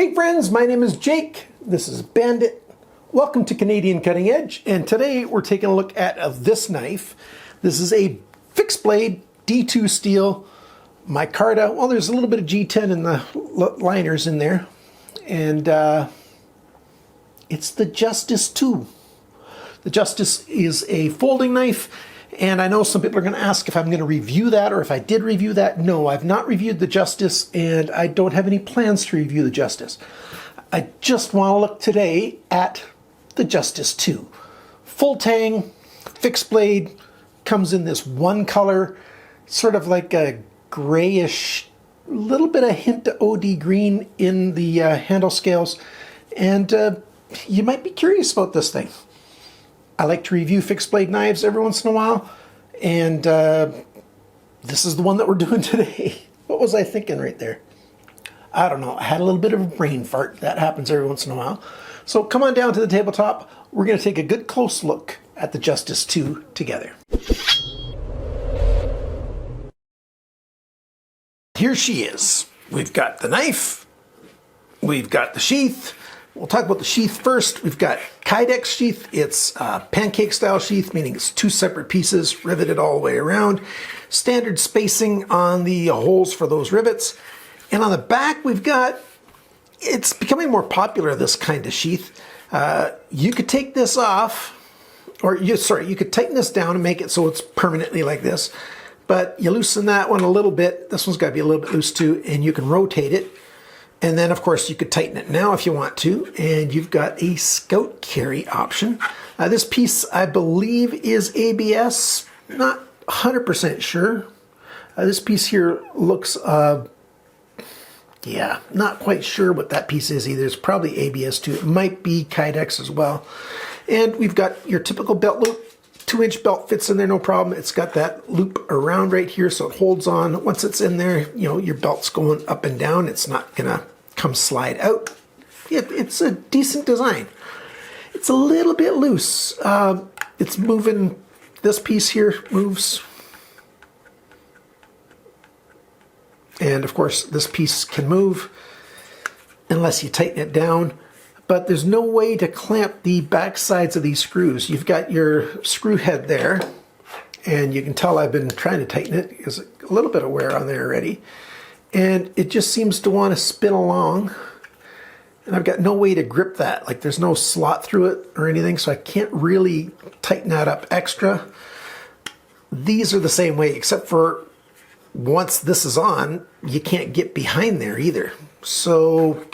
Hey friends, my name is Jake. This is Bandit. Welcome to Canadian Cutting Edge, and today we're taking a look at this knife. This is a fixed blade D2 steel micarta. Well, there's a little bit of G10 in the liners in there, and it's the Justice 2. The Justice is a folding knife, and I know some people are going to ask if I'm going to review that or if I did review that. No, I've not reviewed the Justice, and I don't have any plans to review the Justice. I just want to look today at the Justice 2. Full tang, fixed blade, comes in this one color, sort of like a grayish, little bit of hint of OD green in the handle scales, and you might be curious about this thing. I like to review fixed blade knives every once in a while, and this is the one that we're doing today. What was I thinking right there? I don't know. I had a little bit of a brain fart. That happens every once in a while. So come on down to the tabletop. We're going to take a good close look at the Justice 2 together. Here she is. We've got the knife. We've got the sheath. We'll talk about the sheath first. We've got Kydex sheath. It's pancake style sheath, meaning it's two separate pieces riveted all the way around. Standard spacing on the holes for those rivets. And on the back, we've got, it's becoming more popular, this kind of sheath. You could take this off, or you could tighten this down and make it so it's permanently like this. But you loosen that one a little bit. This one's got to be a little bit loose too, and you can rotate it. And then, of course, you could tighten it now if you want to, and you've got a scout carry option. This piece, I believe, is ABS. Not 100% sure. This piece here looks, yeah, not quite sure what that piece is either. It's probably ABS too. It might be Kydex as well. And we've got your typical belt loop. 2-inch belt fits in there, no problem. It's got that loop around right here, so it holds on. Once it's in there, you know, your belt's going up and down. It's not gonna come slide out. It's a decent design. It's a little bit loose. It's moving, this piece here moves. And of course, this piece can move unless you tighten it down. But there's no way to clamp the back sides of these screws. You've got your screw head there, and you can tell I've been trying to tighten it. There's a little bit of wear on there already. And it just seems to want to spin along. And I've got no way to grip that. Like, there's no slot through it or anything, so I can't really tighten that up extra. These are the same way, except for once this is on, you can't get behind there either. So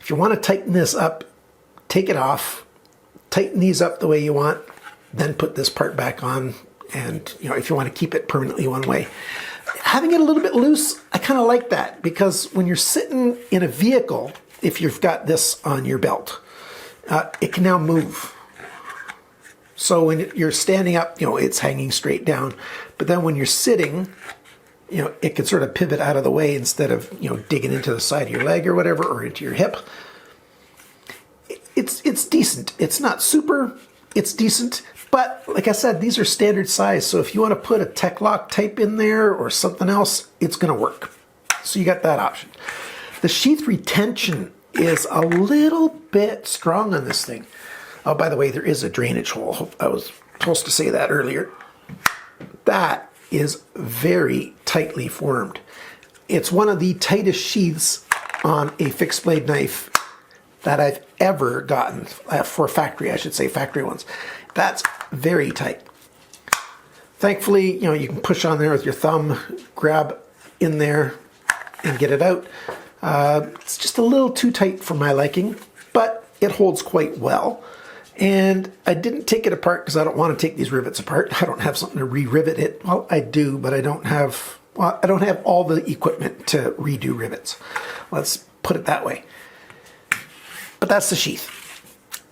if you want to tighten this up, take it off, tighten these up the way you want, then put this part back on. And, you know, if you want to keep it permanently one way. Having it a little bit loose, I kind of like that, because when you're sitting in a vehicle, if you've got this on your belt, it can now move. So when you're standing up, you know, it's hanging straight down. But then when you're sitting, you know, it can sort of pivot out of the way instead of, you know, digging into the side of your leg or whatever, or into your hip. It's decent. It's not super, it's decent. But like I said, these are standard size. So if you want to put a Tech-Lock type in there or something else, it's going to work. So you got that option. The sheath retention is a little bit strong on this thing. Oh, by the way, there is a drainage hole. I was supposed to say that earlier. That is very tightly formed. It's one of the tightest sheaths on a fixed blade knife that I've ever gotten, for factory, I should say, factory ones. That's very tight. Thankfully, you know, you can push on there with your thumb, grab in there and get it out. It's just a little too tight for my liking, but it holds quite well. And I didn't take it apart because I don't want to take these rivets apart. I don't have something to re-rivet it. Well, I do, but I don't have, well, I don't have all the equipment to redo rivets. Let's put it that way. But that's the sheath.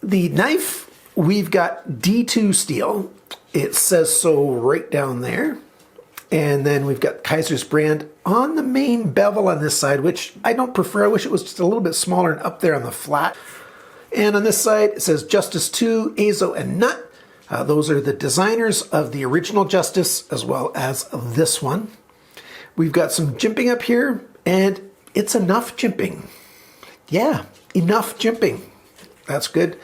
The knife, we've got D2 steel. It says so right down there. And then we've got Kizer's brand on the main bevel on this side, which I don't prefer. I wish it was just a little bit smaller and up there on the flat. And on this side, it says Justice 2, Azo, and Nhut. Those are the designers of the original Justice, as well as this one. We've got some jimping up here, and it's enough jimping. Yeah, enough jimping. That's good.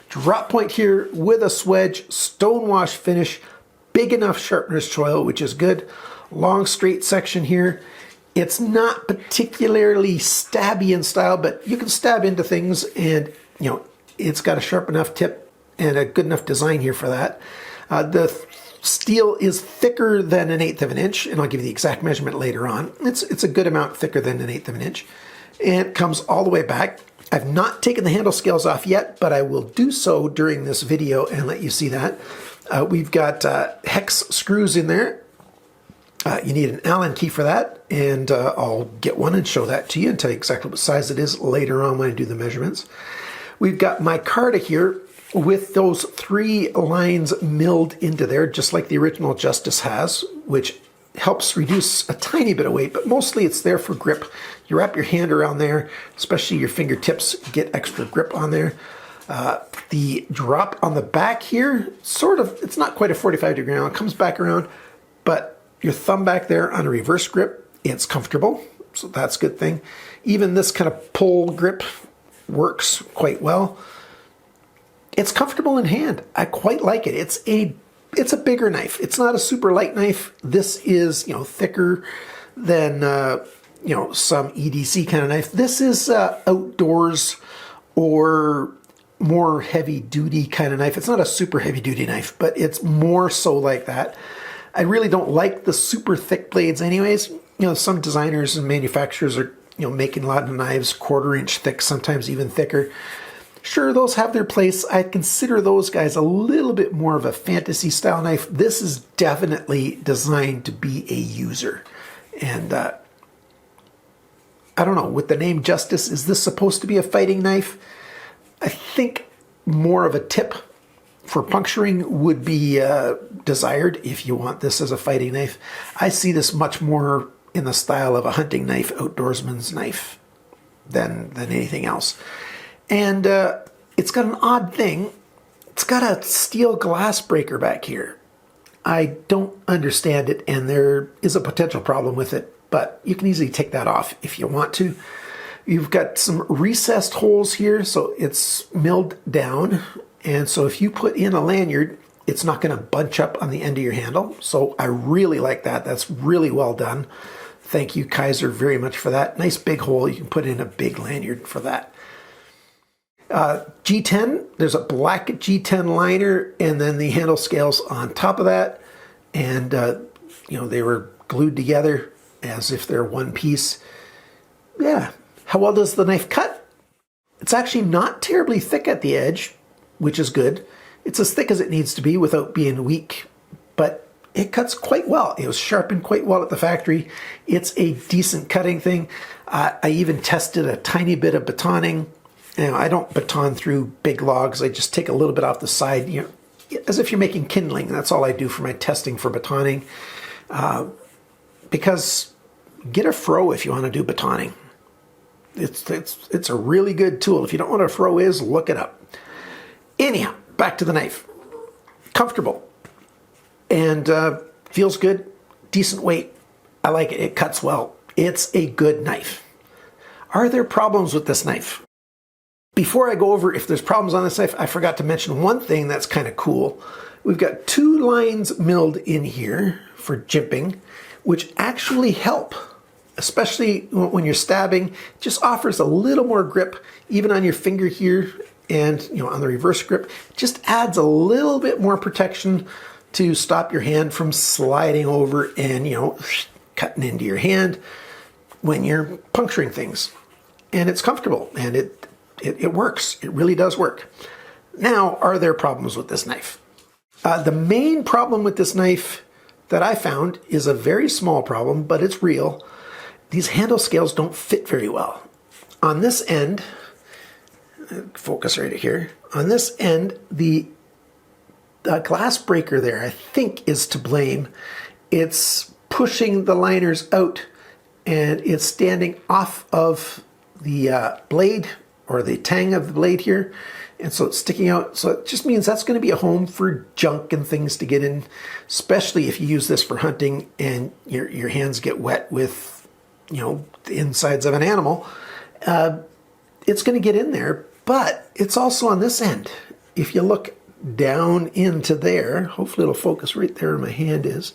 Drop point here with a swedge, stonewash finish, big enough sharpener's choil, which is good. Long straight section here. It's not particularly stabby in style, but you can stab into things, and you know it's got a sharp enough tip and a good enough design here for that. The steel is thicker than 1/8 of an inch, and I'll give you the exact measurement later on. It's a good amount thicker than 1/8 of an inch, and it comes all the way back. I've not taken the handle scales off yet, but I will do so during this video and let you see that. We've got hex screws in there. You need an Allen key for that, and I'll get one and show that to you and tell you exactly what size it is later on when I do the measurements. We've got my micarta here with those 3 lines milled into there, just like the original Justice has, which helps reduce a tiny bit of weight, but mostly it's there for grip. You wrap your hand around there, especially your fingertips, get extra grip on there. The drop on the back here, sort of, it's not quite a 45-degree angle, it comes back around, but your thumb back there on a reverse grip, it's comfortable, so that's a good thing. Even this kind of pull grip works quite well. It's comfortable in hand. I quite like it. It's a bigger knife. It's not a super light knife. This is, thicker than some EDC kind of knife. This is outdoors or more heavy duty kind of knife. It's not a super heavy duty knife, but it's more so like that. I really don't like the super thick blades anyways. Some designers and manufacturers are, making a lot of knives 1/4 inch thick, sometimes even thicker. Sure, those have their place. I consider those guys a little bit more of a fantasy style knife. This is definitely designed to be a user. And I don't know, with the name Justice, is this supposed to be a fighting knife? I think more of a tip for puncturing would be desired if you want this as a fighting knife. I see this much more in the style of a hunting knife, outdoorsman's knife, than anything else. And it's got an odd thing. It's got a steel glass breaker back here. I don't understand it, and there is a potential problem with it, but you can easily take that off if you want to. You've got some recessed holes here, so it's milled down. And so if you put in a lanyard, it's not going to bunch up on the end of your handle. So I really like that. That's really well done. Thank you, Kizer, very much for that. Nice big hole. You can put in a big lanyard for that. G10, there's a black G10 liner and then the handle scales on top of that. And, they were glued together as if they're one piece. Yeah. How well does the knife cut? It's actually not terribly thick at the edge, which is good. It's as thick as it needs to be without being weak, but it cuts quite well. It was sharpened quite well at the factory. It's a decent cutting thing. I even tested a tiny bit of batoning. I don't baton through big logs. I just take a little bit off the side, as if you're making kindling. That's all I do for my testing for batoning. Because get a fro if you want to do batoning. It's a really good tool. If you don't know what a fro is, look it up. Anyhow, back to the knife. Comfortable. And feels good. Decent weight. I like it. It cuts well. It's a good knife. Are there problems with this knife? Before I go over if there's problems on this knife, I forgot to mention one thing that's kind of cool. We've got 2 lines milled in here for jimping, which actually help, especially when you're stabbing. It just offers a little more grip, even on your finger here and on the reverse grip. It just adds a little bit more protection to stop your hand from sliding over and cutting into your hand when you're puncturing things. And it's comfortable, and it works. It really does work. Now, are there problems with this knife? The main problem with this knife that I found is a very small problem, but it's real. These handle scales don't fit very well. On this end, focus right here, on this end, the glass breaker there, I think, is to blame. It's pushing the liners out, and it's standing off of the blade, or the tang of the blade here, and so it's sticking out. So it just means that's going to be a home for junk and things to get in, especially if you use this for hunting and your hands get wet with the insides of an animal. it's going to get in there, but it's also on this end. If you look down into there, hopefully it'll focus right there where my hand is.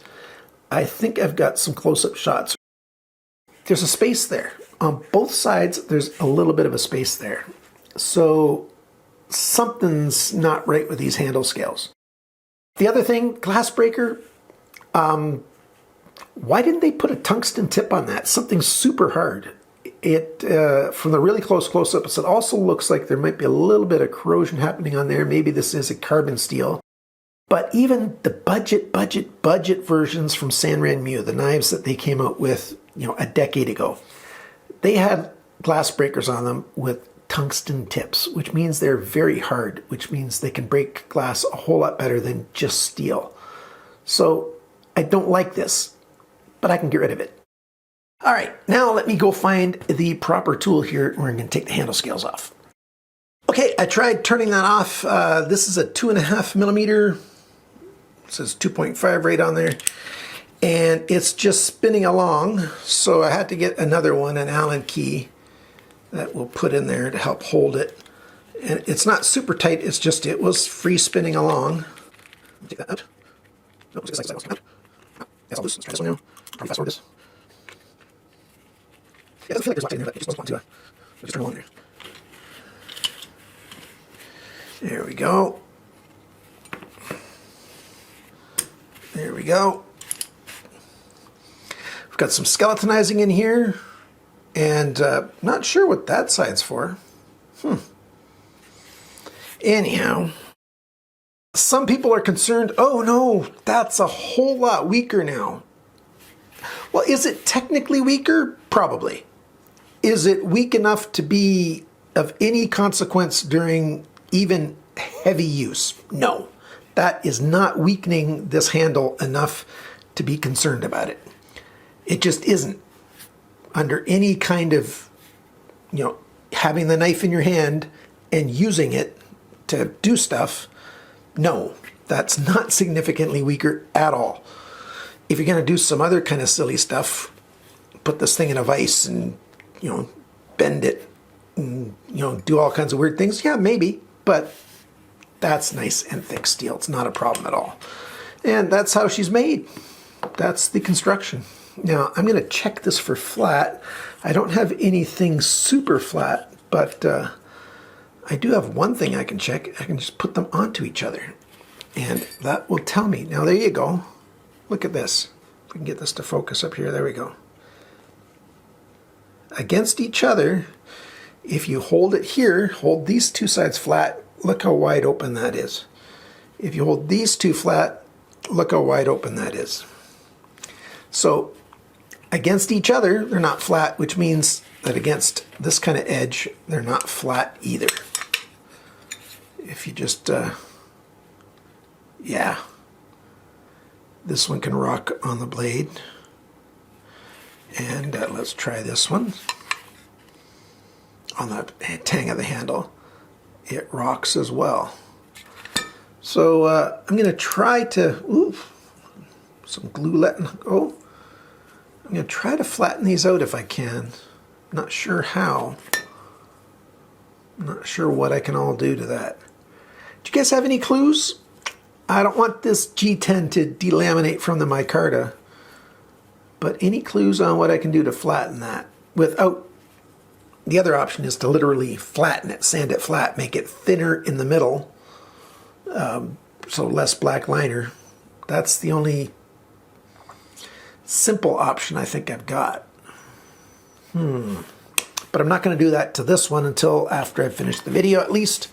I think I've got some close-up shots. There's a space there. On both sides, there's a little bit of a space there. So something's not right with these handle scales. The other thing, glass breaker, why didn't they put a tungsten tip on that? Something super hard. It, from the really close-ups, it also looks like there might be a little bit of corrosion happening on there. Maybe this is a carbon steel. But even the budget versions from Sanren Mu, the knives that they came out with, you know, a decade ago, they had glass breakers on them with tungsten tips, which means they're very hard, which means they can break glass a whole lot better than just steel. So I don't like this, but I can get rid of it. All right, now let me go find the proper tool here. We're going to take the handle scales off. Okay, I tried turning that off. This is a 2.5 millimeter. It says 2.5 right on there. And it's just spinning along. So I had to get another one, an Allen key, that we'll put in there to help hold it. And it's not super tight, it's just, it was free spinning along. Take that out. No, it's like that. It's all loose. Let's try this one now. Probably fast forward this. Yeah, it doesn't feel like there's a lot in there, but it just doesn't want to. Just turn it on there. There we go. There we go. We've got some skeletonizing in here, and not sure what that side's for. Anyhow, some people are concerned, oh no, that's a whole lot weaker now. Well, is it technically weaker? Probably. Is it weak enough to be of any consequence during even heavy use? No. That is not weakening this handle enough to be concerned about it. It just isn't. Under any kind of, you know, having the knife in your hand and using it to do stuff, no, that's not significantly weaker at all. If you're going to do some other kind of silly stuff, put this thing in a vise and, you know, bend it and, you know, do all kinds of weird things, yeah, maybe, but that's nice and thick steel. It's not a problem at all. And that's how she's made. That's the construction. Now, I'm going to check this for flat. I don't have anything super flat, but I do have one thing I can check. I can just put them onto each other, and that will tell me. Now, there you go. Look at this. If we can get this to focus up here. There we go. Against each other, if you hold it here, hold these two sides flat, look how wide open that is. If you hold these two flat, look how wide open that is. So against each other, they're not flat, which means that against this kind of edge, they're not flat either. If you just, yeah, this one can rock on the blade. And let's try this one. On the tang of the handle, it rocks as well. So I'm going to try to, some glue letting go. I'm going to try to flatten these out if I can. Not sure how. Not sure what I can all do to that. Do you guys have any clues? I don't want this G10 to delaminate from the micarta, but any clues on what I can do to flatten that without, the other option is to literally flatten it, sand it flat, make it thinner in the middle, so less black liner. That's the only simple option I think I've got. But I'm not going to do that to this one until after I finish the video at least.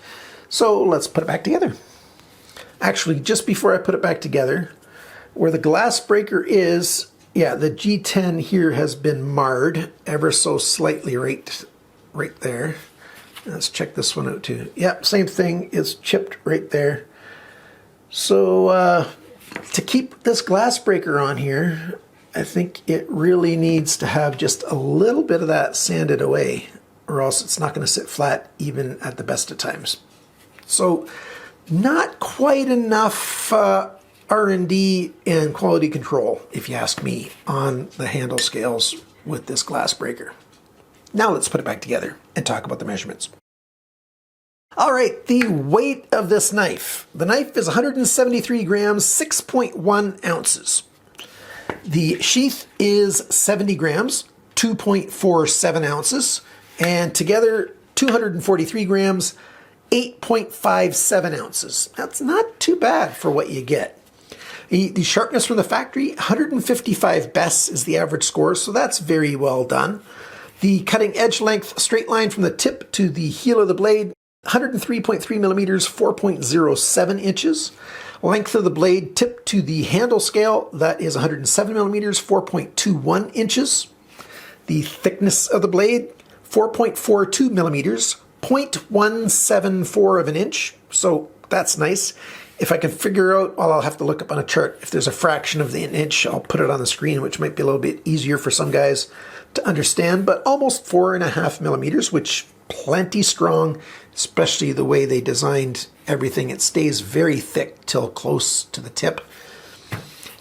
So let's put it back together. Actually, just before I put it back together, where the glass breaker is, yeah, the G10 here has been marred ever so slightly right there. Let's check this one out too. Yep, same thing, it's chipped right there. So to keep this glass breaker on here, I think it really needs to have just a little bit of that sanded away, or else it's not going to sit flat even at the best of times. So not quite enough R&D and quality control, if you ask me, on the handle scales with this glass breaker. Now let's put it back together. and talk about the measurements. All right, the weight of this knife. The knife is 173 grams, 6.1 ounces. The sheath is 70 grams, 2.47 ounces, and together 243 grams, 8.57 ounces. That's not too bad for what you get. The sharpness from the factory, 155 bests is the average score, so that's very well done. The cutting edge length, straight line from the tip to the heel of the blade, 103.3 millimeters, 4.07 inches. Length of the blade, tip to the handle scale, that is 107 millimeters, 4.21 inches. The thickness of the blade, 4.42 millimeters, 0.174 of an inch, so that's nice. If I can figure out, well, I'll have to look up on a chart. If there's a fraction of an inch, I'll put it on the screen, which might be a little bit easier for some guys to understand, but almost 4.5 millimeters, which plenty strong, especially the way they designed everything. It stays very thick till close to the tip.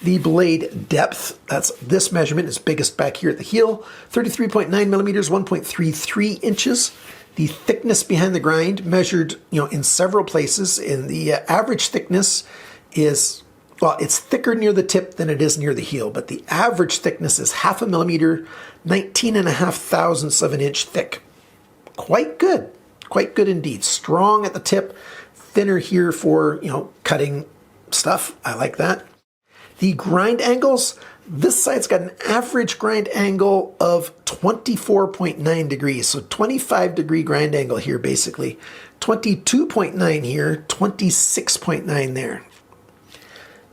The blade depth, that's this measurement, is biggest back here at the heel, 33.9 millimeters, 1.33 inches. The thickness behind the grind measured, in several places. In the average thickness is, well, it's thicker near the tip than it is near the heel, but the average thickness is 0.5 millimeter, 19.5 thousandths of an inch thick. Quite good indeed. Strong at the tip, thinner here for, cutting stuff. I like that. The grind angles, this side's got an average grind angle of 24.9 degrees. So 25 degree grind angle here, basically. 22.9 here, 26.9 there.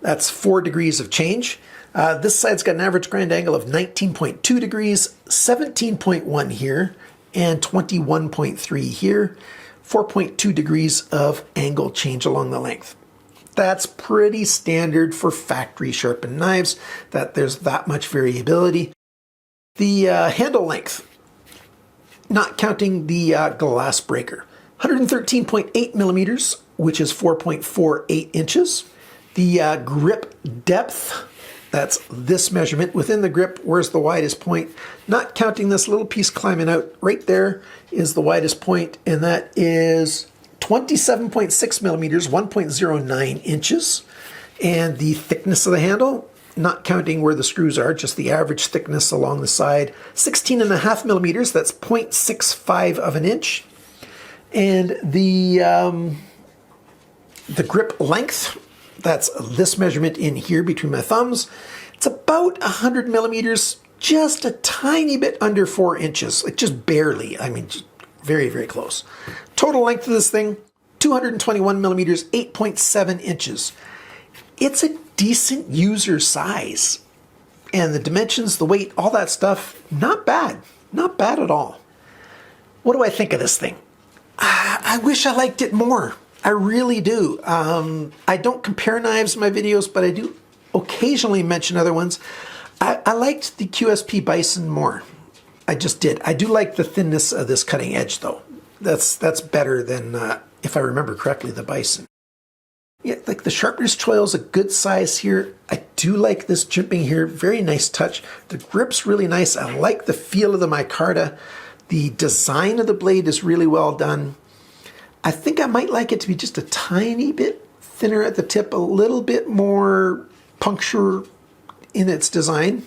That's 4 degrees of change. This side's got an average grind angle of 19.2 degrees, 17.1 here, and 21.3 here. 4.2 degrees of angle change along the length. That's pretty standard for factory sharpened knives, that there's that much variability. The handle length, not counting the glass breaker, 113.8 millimeters, which is 4.48 inches. The grip depth, that's this measurement. Within the grip, where's the widest point? Not counting this little piece climbing out, right there is the widest point, and that is 27.6 millimeters, 1.09 inches. And the thickness of the handle, not counting where the screws are, just the average thickness along the side, 16.5 millimeters, that's 0.65 of an inch. And the grip length, that's this measurement in here between my thumbs. It's about 100 millimeters, just a tiny bit under 4 inches, like just barely. I mean, just very, very close. Total length of this thing, 221 millimeters, 8.7 inches. It's a decent user size. And the dimensions, the weight, all that stuff, not bad. Not bad at all. What do I think of this thing? I wish I liked it more. I really do. I don't compare knives in my videos, but I do occasionally mention other ones. I liked the QSP Bison more. I just did. I do like the thinness of this cutting edge, though. That's better than, if I remember correctly, the Bison. Yeah, like the sharpness choil is a good size here. I do like this jimping here. Very nice touch. The grip's really nice. I like the feel of the micarta. The design of the blade is really well done. I think I might like it to be just a tiny bit thinner at the tip, a little bit more puncture in its design.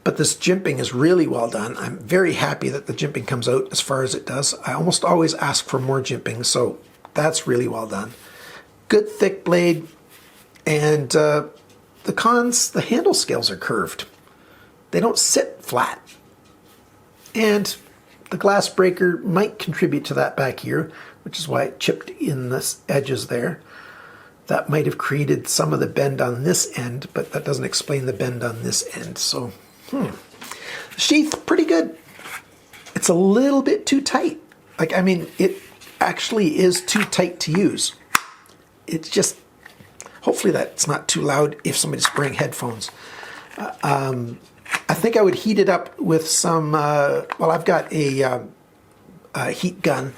But this jimping is really well done. I'm very happy that the jimping comes out as far as it does. I almost always ask for more jimping, so that's really well done. Good thick blade, and the cons, the handle scales are curved. They don't sit flat. And the glass breaker might contribute to that back here, which is why it chipped in the edges there. That might have created some of the bend on this end, but that doesn't explain the bend on this end. So, The sheath, pretty good. It's a little bit too tight. Like, I mean, it actually is too tight to use. It's just, hopefully that's not too loud if somebody's wearing headphones. I think I would heat it up with some, well, I've got a heat gun.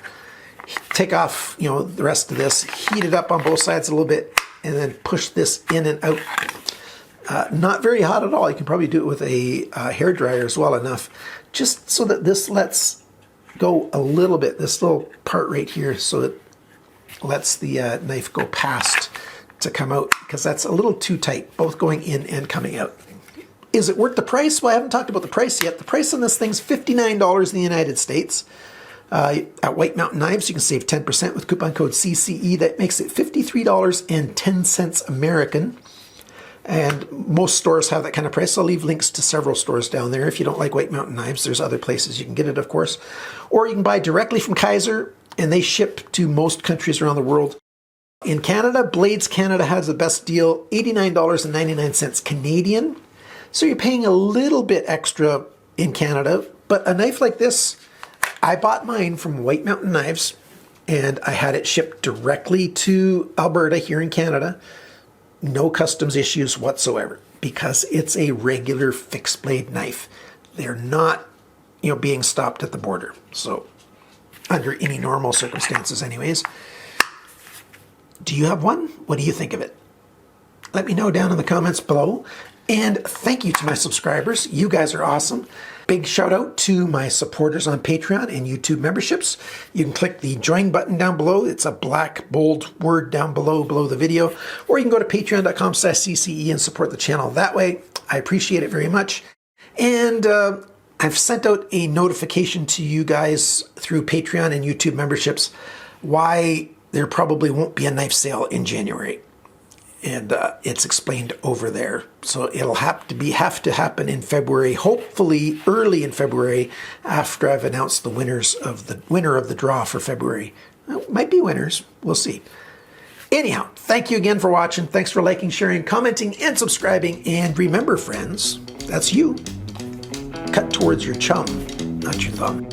Take off, the rest of this, heat it up on both sides a little bit, and then push this in and out. Not very hot at all. You can probably do it with a hairdryer as well enough, just so that this lets go a little bit, this little part right here, so it lets the knife go past to come out, because that's a little too tight, both going in and coming out. Is it worth the price? Well, I haven't talked about the price yet. The price on this thing's $59 in the United States. At White Mountain Knives, you can save 10% with coupon code CCE. That makes it $53.10 American. And most stores have that kind of price. I'll leave links to several stores down there. If you don't like White Mountain Knives, there's other places you can get it, of course. Or you can buy directly from Kizer, and they ship to most countries around the world. In Canada, Blades Canada has the best deal, $89.99 Canadian. So you're paying a little bit extra in Canada, but a knife like this, I bought mine from White Mountain Knives, and I had it shipped directly to Alberta here in Canada. No customs issues whatsoever, because it's a regular fixed blade knife. They're not, being stopped at the border. So under any normal circumstances anyways. Do you have one? What do you think of it? Let me know down in the comments below. And thank you to my subscribers. You guys are awesome. Big shout out to my supporters on Patreon and YouTube memberships. You can click the join button down below. It's a black bold word down below the video. Or you can go to patreon.com/CCE and support the channel that way. I appreciate it very much. And I've sent out a notification to you guys through Patreon and YouTube memberships why there probably won't be a knife sale in January. And it's explained over there. So it'll have to happen in February, hopefully early in February, after I've announced the winner of the draw for February. Well, might be winners. We'll see. Anyhow, thank you again for watching. Thanks for liking, sharing, commenting, and subscribing. And remember, friends, that's you. Cut towards your chum, not your thumb.